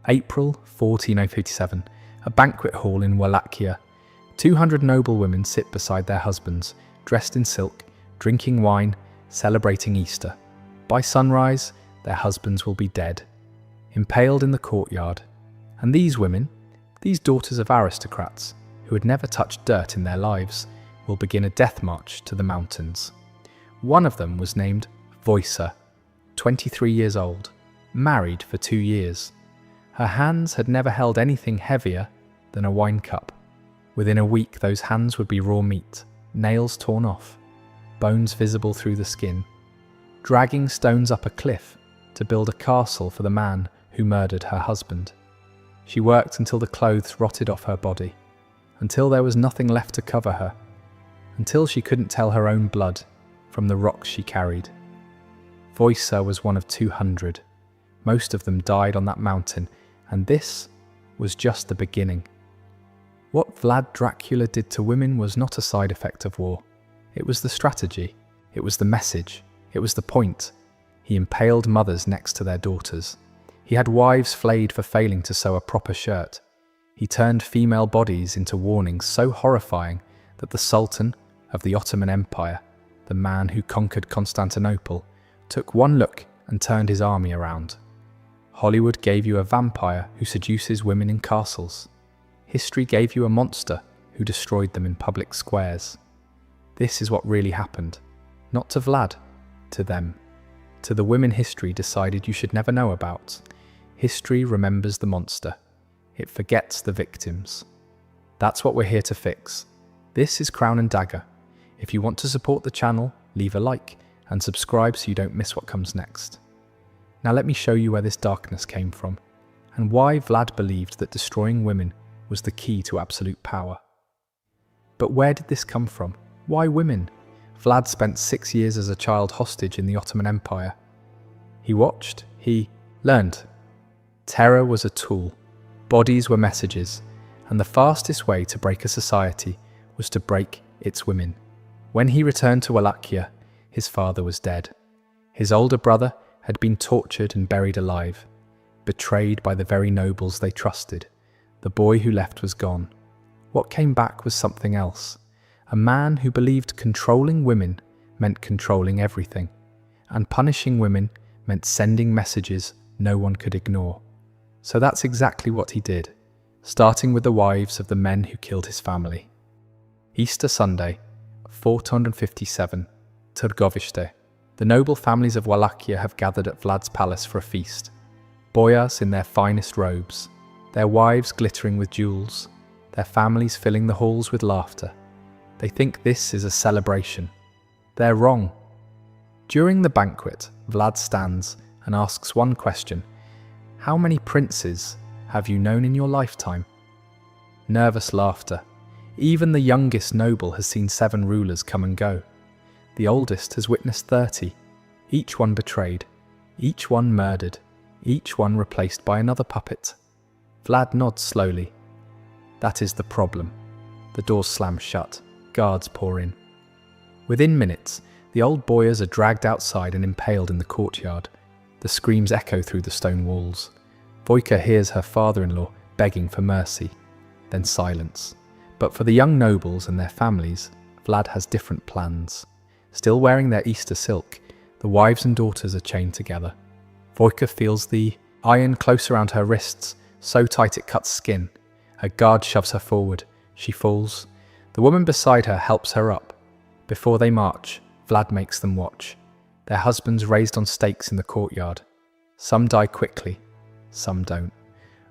April 1457, a banquet hall in Wallachia. 200 noblewomen sit beside their husbands, dressed in silk, drinking wine, celebrating Easter. By sunrise, their husbands will be dead, impaled in the courtyard. And these women, these daughters of aristocrats, who had never touched dirt in their lives, will begin a death march to the mountains. One of them was named Voica, 23 years old, married for 2 years. Her hands had never held anything heavier than a wine cup. Within a week, those hands would be raw meat, nails torn off, bones visible through the skin, dragging stones up a cliff to build a castle for the man who murdered her husband. She worked until the clothes rotted off her body, until there was nothing left to cover her, until she couldn't tell her own blood from the rocks she carried. Voica was one of 200. Most of them died on that mountain, and this was just the beginning. What Vlad Dracula did to women was not a side effect of war. It was the strategy, it was the message, it was the point. He impaled mothers next to their daughters. He had wives flayed for failing to sew a proper shirt. He turned female bodies into warnings so horrifying that the Sultan of the Ottoman Empire, the man who conquered Constantinople, took one look and turned his army around. Hollywood gave you a vampire who seduces women in castles. History gave you a monster who destroyed them in public squares. This is what really happened. Not to Vlad, to them. To the women history decided you should never know about. History remembers the monster. It forgets the victims. That's what we're here to fix. This is Crown and Dagger. If you want to support the channel, leave a like and subscribe so you don't miss what comes next. Now let me show you where this darkness came from and why Vlad believed that destroying women was the key to absolute power. But where did this come from? Why women? Vlad spent 6 years as a child hostage in the Ottoman Empire. He watched, he learned. Terror was a tool, bodies were messages, and the fastest way to break a society was to break its women. When he returned to Wallachia, his father was dead. His older brother had been tortured and buried alive, betrayed by the very nobles they trusted. The boy who left was gone. What came back was something else. A man who believed controlling women meant controlling everything, and punishing women meant sending messages no one could ignore. So that's exactly what he did, starting with the wives of the men who killed his family. Easter Sunday, 457, Târgoviște. The noble families of Wallachia have gathered at Vlad's palace for a feast. Boyars in their finest robes, their wives glittering with jewels, their families filling the halls with laughter. They think this is a celebration. They're wrong. During the banquet, Vlad stands and asks one question. How many princes have you known in your lifetime? Nervous laughter. Even the youngest noble has seen 7 rulers come and go. The oldest has witnessed 30, each one betrayed, each one murdered, each one replaced by another puppet. Vlad nods slowly. That is the problem. The doors slam shut. Guards pour in. Within minutes, the old boyars are dragged outside and impaled in the courtyard. The screams echo through the stone walls. Voica hears her father-in-law begging for mercy, then silence. But for the young nobles and their families, Vlad has different plans. Still wearing their Easter silk, the wives and daughters are chained together. Voica feels the iron close around her wrists, so tight it cuts skin. Her guard shoves her forward. She falls. The woman beside her helps her up. Before they march, Vlad makes them watch. Their husbands raised on stakes in the courtyard. Some die quickly, some don't.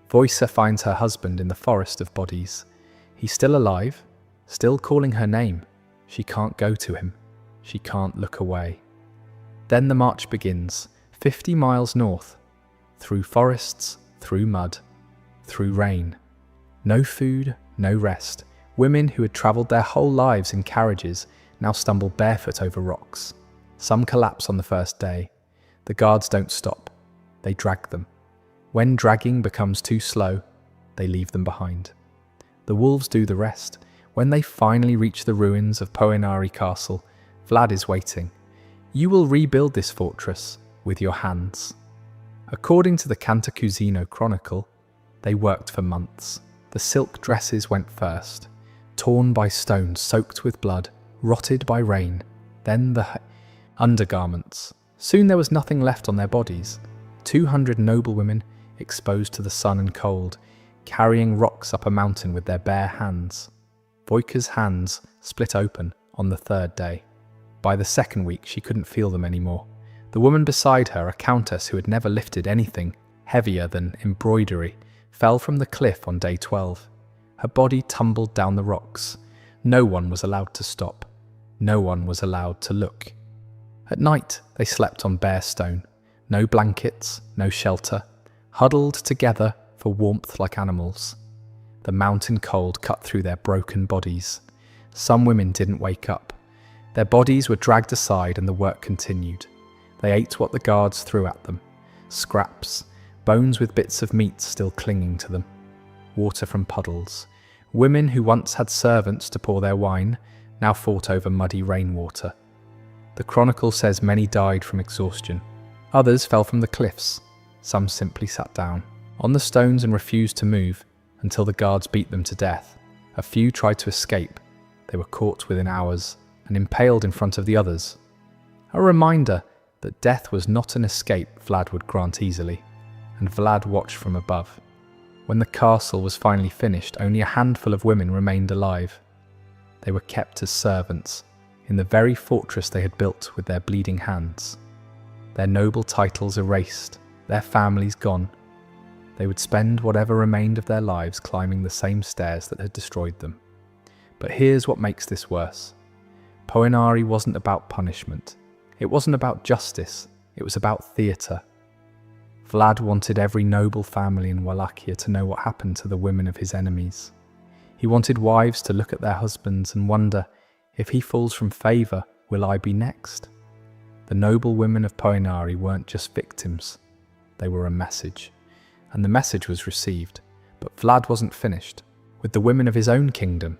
Voica finds her husband in the forest of bodies. He's still alive, still calling her name. She can't go to him. She can't look away. Then the march begins, 50 miles north, through forests, through mud, through rain. No food, no rest. Women who had travelled their whole lives in carriages now stumble barefoot over rocks. Some collapse on the first day. The guards don't stop. They drag them. When dragging becomes too slow, they leave them behind. The wolves do the rest. When they finally reach the ruins of Poenari Castle, Vlad is waiting. You will rebuild this fortress with your hands. According to the Cantacuzino Chronicle, They worked for months. The silk dresses went first, torn by stones soaked with blood, rotted by rain, then the undergarments. Soon there was nothing left on their bodies. 200 noblewomen exposed to the sun and cold, carrying rocks up a mountain with their bare hands. Voika's hands split open on the third day. By the second week, she couldn't feel them anymore. The woman beside her, a countess who had never lifted anything heavier than embroidery, fell from the cliff on day 12. Her body tumbled down the rocks. No one was allowed to stop. No one was allowed to look. At night, they slept on bare stone. No blankets, no shelter, huddled together for warmth like animals. The mountain cold cut through their broken bodies. Some women didn't wake up. Their bodies were dragged aside and the work continued. They ate what the guards threw at them. Scraps, bones with bits of meat still clinging to them. Water from puddles. Women who once had servants to pour their wine now fought over muddy rainwater. The chronicle says many died from exhaustion. Others fell from the cliffs. Some simply sat down on the stones and refused to move until the guards beat them to death. A few tried to escape. They were caught within hours and impaled in front of the others. A reminder that death was not an escape Vlad would grant easily, and Vlad watched from above. When the castle was finally finished, only a handful of women remained alive. They were kept as servants in the very fortress they had built with their bleeding hands. Their noble titles erased, their families gone. They would spend whatever remained of their lives climbing the same stairs that had destroyed them. But here's what makes this worse. Poenari wasn't about punishment. It wasn't about justice. It was about theatre. Vlad wanted every noble family in Wallachia to know what happened to the women of his enemies. He wanted wives to look at their husbands and wonder, if he falls from favour, will I be next? The noble women of Poenari weren't just victims. They were a message. And the message was received. But Vlad wasn't finished with the women of his own kingdom,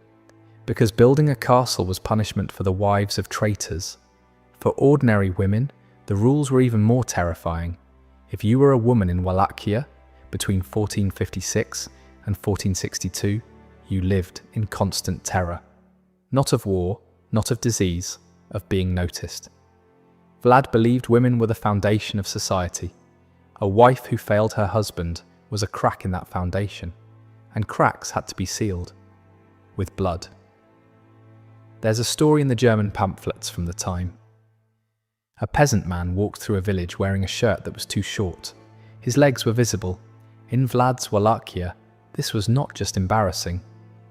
because building a castle was punishment for the wives of traitors. For ordinary women, the rules were even more terrifying. If you were a woman in Wallachia between 1456 and 1462, you lived in constant terror. Not of war, not of disease, of being noticed. Vlad believed women were the foundation of society. A wife who failed her husband was a crack in that foundation, and cracks had to be sealed with blood. There's a story in the German pamphlets from the time. A peasant man walked through a village wearing a shirt that was too short. His legs were visible. In Vlad's Wallachia, this was not just embarrassing,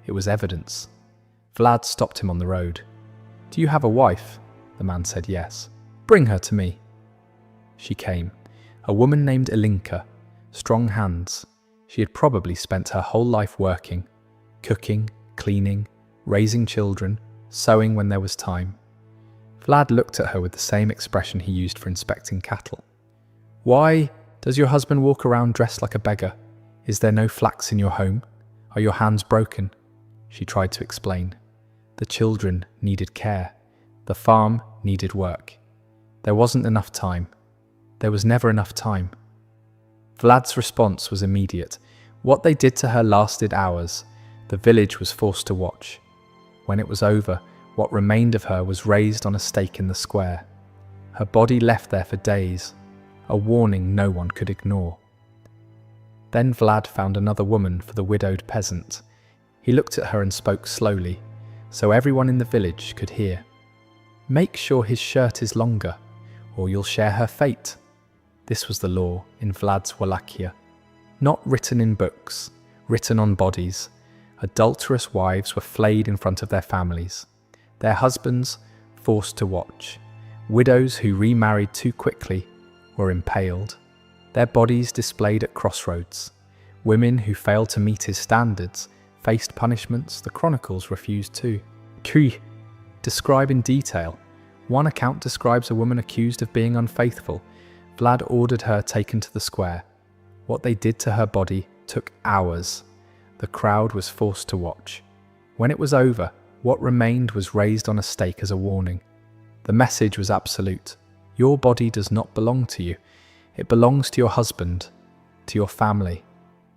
it was evidence. Vlad stopped him on the road. "Do you have a wife?" The man said yes. "Bring her to me." She came. A woman named Ilinka. Strong hands. She had probably spent her whole life working, cooking, cleaning, raising children, sewing when there was time. Vlad looked at her with the same expression he used for inspecting cattle. "Why does your husband walk around dressed like a beggar? Is there no flax in your home? Are your hands broken?" She tried to explain. The children needed care. The farm needed work. There wasn't enough time. There was never enough time. Vlad's response was immediate. What they did to her lasted hours. The village was forced to watch. When it was over, what remained of her was raised on a stake in the square. Her body left there for days, a warning no one could ignore. Then Vlad found another woman for the widowed peasant. He looked at her and spoke slowly, so everyone in the village could hear. "Make sure his shirt is longer, or you'll share her fate." This was the law in Vlad's Wallachia. Not written in books, written on bodies. Adulterous wives were flayed in front of their families. Their husbands forced to watch. Widows who remarried too quickly were impaled. Their bodies displayed at crossroads. Women who failed to meet his standards faced punishments the chronicles refused to describe in detail. One account describes a woman accused of being unfaithful. Vlad ordered her taken to the square. What they did to her body took hours. The crowd was forced to watch. When it was over, what remained was raised on a stake as a warning. The message was absolute. Your body does not belong to you. It belongs to your husband, to your family,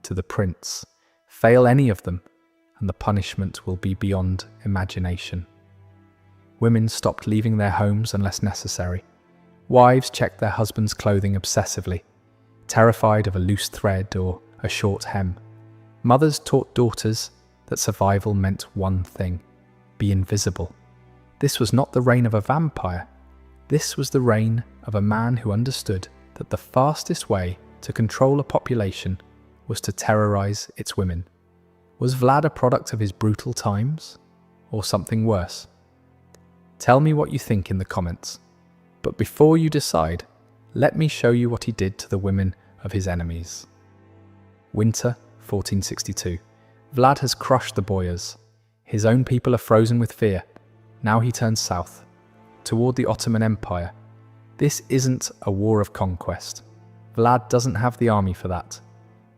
to the prince. Fail any of them, and the punishment will be beyond imagination. Women stopped leaving their homes unless necessary. Wives checked their husbands' clothing obsessively, terrified of a loose thread or a short hem. Mothers taught daughters that survival meant one thing: be invisible. This was not the reign of a vampire. This was the reign of a man who understood that the fastest way to control a population was to terrorize its women. Was Vlad a product of his brutal times, or something worse? Tell me what you think in the comments. But before you decide, let me show you what he did to the women of his enemies. Winter 1462. Vlad has crushed the boyars. His own people are frozen with fear. Now he turns south, toward the Ottoman Empire. This isn't a war of conquest. Vlad doesn't have the army for that.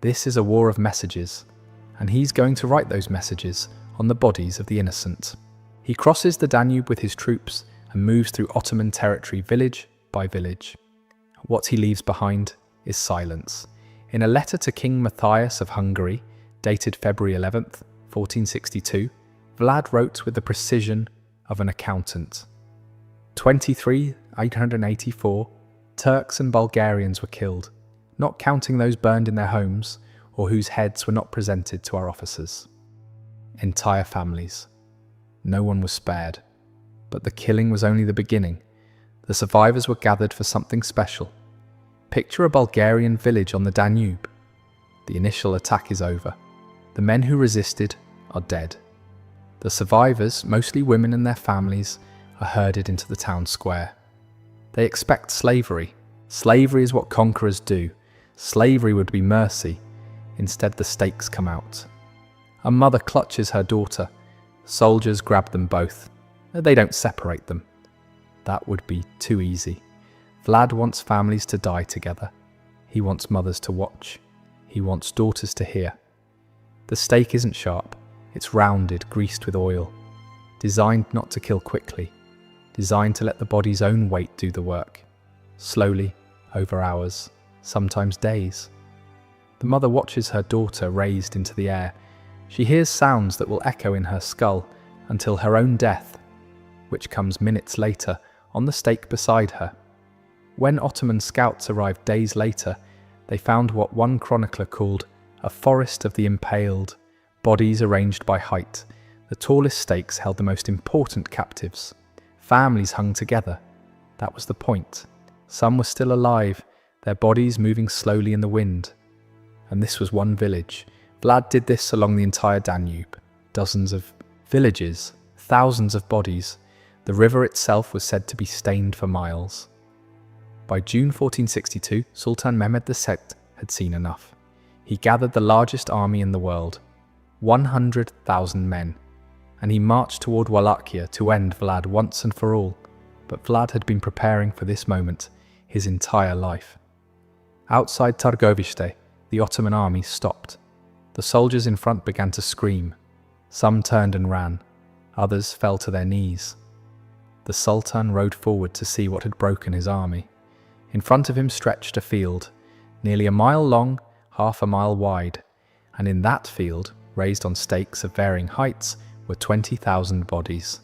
This is a war of messages, and he's going to write those messages on the bodies of the innocent. He crosses the Danube with his troops and moves through Ottoman territory village by village. What he leaves behind is silence. In a letter to King Matthias of Hungary, dated February 11th, 1462, Vlad wrote with the precision of an accountant. 23,884 Turks and Bulgarians were killed, not counting those burned in their homes or whose heads were not presented to our officers. Entire families. No one was spared. But the killing was only the beginning. The survivors were gathered for something special. Picture a Bulgarian village on the Danube. The initial attack is over. The men who resisted are dead. The survivors, mostly women and their families, are herded into the town square. They expect slavery. Slavery is what conquerors do. Slavery would be mercy. Instead, the stakes come out. A mother clutches her daughter. Soldiers grab them both. They don't separate them. That would be too easy. Vlad wants families to die together. He wants mothers to watch. He wants daughters to hear. The stake isn't sharp. It's rounded, greased with oil. Designed not to kill quickly. Designed to let the body's own weight do the work. Slowly, over hours, sometimes days. The mother watches her daughter raised into the air. She hears sounds that will echo in her skull until her own death, which comes minutes later, on the stake beside her. When Ottoman scouts arrived days later, they found what one chronicler called a forest of the impaled, bodies arranged by height. The tallest stakes held the most important captives. Families hung together. That was the point. Some were still alive, their bodies moving slowly in the wind. And this was one village. Vlad did this along the entire Danube. Dozens of villages, thousands of bodies. The river itself was said to be stained for miles. By June 1462, Sultan Mehmed II had seen enough. He gathered the largest army in the world, 100,000 men, and he marched toward Wallachia to end Vlad once and for all. But Vlad had been preparing for this moment his entire life. Outside Târgoviște, the Ottoman army stopped. The soldiers in front began to scream. Some turned and ran. Others fell to their knees. The Sultan rode forward to see what had broken his army. In front of him stretched a field, nearly a mile long, half a mile wide, and in that field, raised on stakes of varying heights, were 20,000 bodies,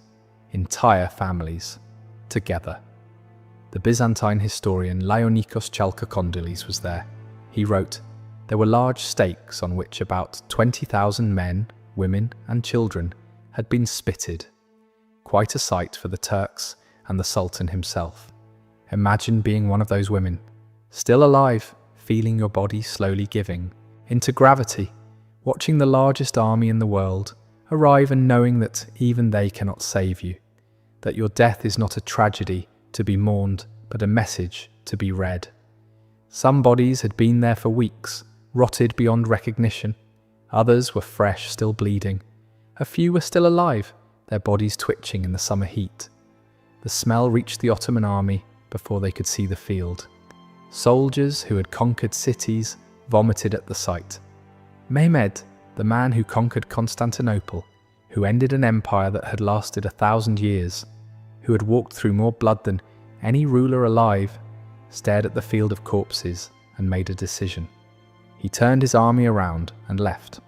entire families, together. The Byzantine historian Ionikos Chalkokondoulis was there. He wrote, "There were large stakes on which about 20,000 men, women and children had been spitted. Quite a sight for the Turks and the Sultan himself. Imagine being one of those women, still alive, feeling your body slowly giving into gravity, watching the largest army in the world arrive and knowing that even they cannot save you, that your death is not a tragedy to be mourned, but a message to be read. Some bodies had been there for weeks, rotted beyond recognition. Others were fresh, still bleeding. A few were still alive, their bodies twitching in the summer heat. The smell reached the Ottoman army before they could see the field. Soldiers who had conquered cities vomited at the sight. Mehmed, the man who conquered Constantinople, who ended an empire that had lasted 1,000 years, who had walked through more blood than any ruler alive, stared at the field of corpses and made a decision. He turned his army around and left.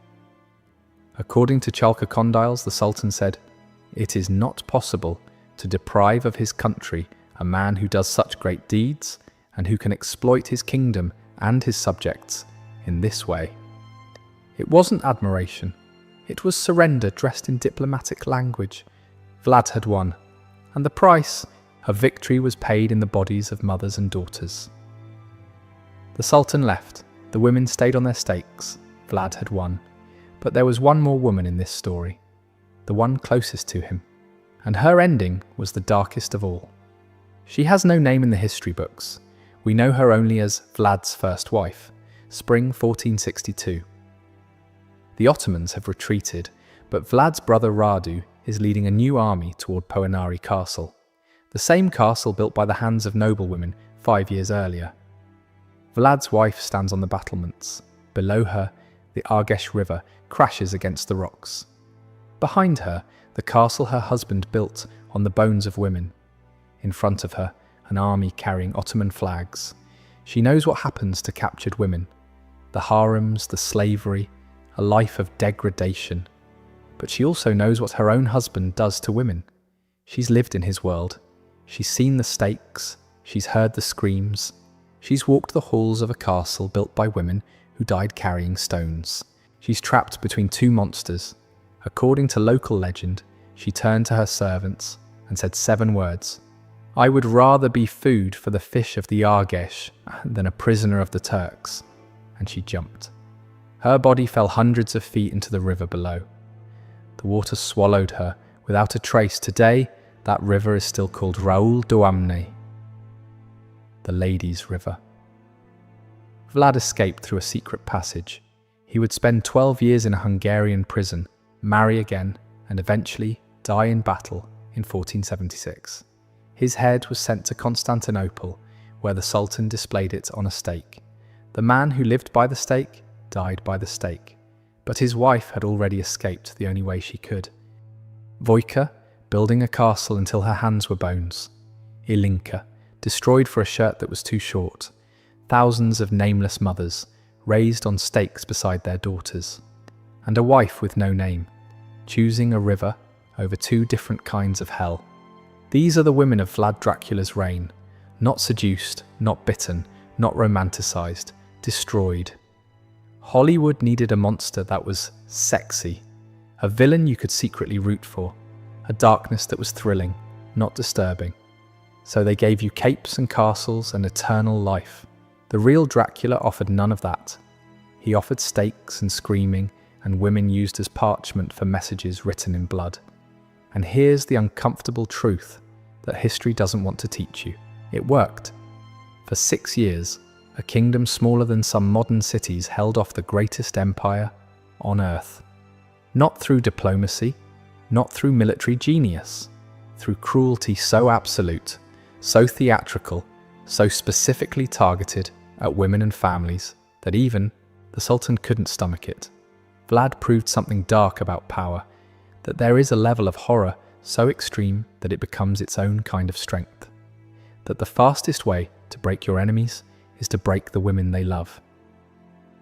According to Chalka Condyles, the Sultan said, "It is not possible to deprive of his country a man who does such great deeds and who can exploit his kingdom and his subjects in this way." It wasn't admiration. It was surrender dressed in diplomatic language. Vlad had won, and the price of victory was paid in the bodies of mothers and daughters. The Sultan left. The women stayed on their stakes. Vlad had won. But there was one more woman in this story, the one closest to him, and her ending was the darkest of all. She has no name in the history books. We know her only as Vlad's first wife, spring 1462. The Ottomans have retreated, but Vlad's brother Radu is leading a new army toward Poenari Castle, the same castle built by the hands of noblewomen 5 years earlier. Vlad's wife stands on the battlements. Below her, the Argesh River crashes against the rocks. Behind her, the castle her husband built on the bones of women. In front of her, an army carrying Ottoman flags. She knows what happens to captured women. The harems, the slavery, a life of degradation. But she also knows what her own husband does to women. She's lived in his world. She's seen the stakes. She's heard the screams. She's walked the halls of a castle built by women who died carrying stones. She's trapped between two monsters. According to local legend, she turned to her servants and said 7 words. "I would rather be food for the fish of the Argesh than a prisoner of the Turks." And she jumped. Her body fell hundreds of feet into the river below. The water swallowed her without a trace. Today, that river is still called Raoul Douamne, the Ladies' River. Vlad escaped through a secret passage. He would spend 12 years in a Hungarian prison, marry again, and eventually die in battle in 1476. His head was sent to Constantinople, where the Sultan displayed it on a stake. The man who lived by the stake died by the stake, but his wife had already escaped the only way she could. Vojka, building a castle until her hands were bones. Ilinka, destroyed for a shirt that was too short. Thousands of nameless mothers, raised on stakes beside their daughters. And a wife with no name, choosing a river over 2 different kinds of hell. These are the women of Vlad Dracula's reign, not seduced, not bitten, not romanticized, destroyed. Hollywood needed a monster that was sexy, a villain you could secretly root for, a darkness that was thrilling, not disturbing. So they gave you capes and castles and eternal life. The real Dracula offered none of that. He offered stakes and screaming and women used as parchment for messages written in blood. And here's the uncomfortable truth that history doesn't want to teach you. It worked. For 6 years, a kingdom smaller than some modern cities held off the greatest empire on earth. Not through diplomacy, not through military genius, through cruelty so absolute, so theatrical, so specifically targeted at women and families that even the Sultan couldn't stomach it. Vlad proved something dark about power, that there is a level of horror so extreme that it becomes its own kind of strength. That the fastest way to break your enemies is to break the women they love.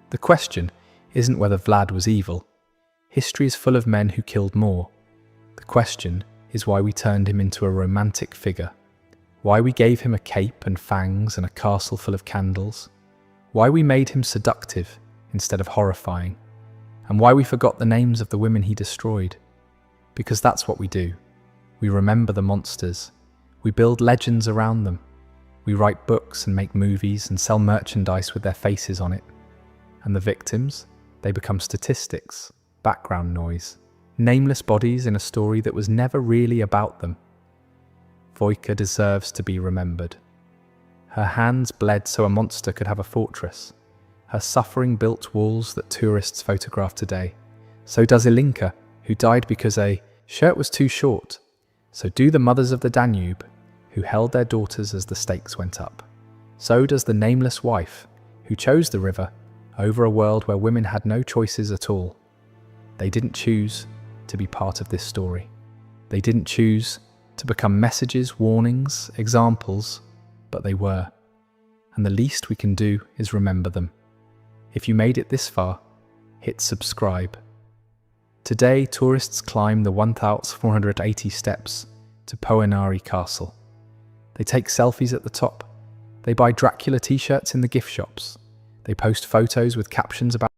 The question isn't whether Vlad was evil. History is full of men who killed more. The question is why we turned him into a romantic figure. Why we gave him a cape and fangs and a castle full of candles. Why we made him seductive instead of horrifying. And why we forgot the names of the women he destroyed. Because that's what we do. We remember the monsters. We build legends around them. We write books and make movies and sell merchandise with their faces on it. And the victims, they become statistics, background noise, nameless bodies in a story that was never really about them. Vojka deserves to be remembered. Her hands bled so a monster could have a fortress. Her suffering built walls that tourists photograph today. So does Ilinka, who died because a shirt was too short. So do the mothers of the Danube, who held their daughters as the stakes went up. So does the nameless wife, who chose the river over a world where women had no choices at all. They didn't choose to be part of this story. They didn't choose to become messages, warnings, examples, but they were. And the least we can do is remember them. If you made it this far, hit subscribe. Today, tourists climb the 1,480 steps to Poenari Castle. They take selfies at the top. They buy Dracula t-shirts in the gift shops. They post photos with captions about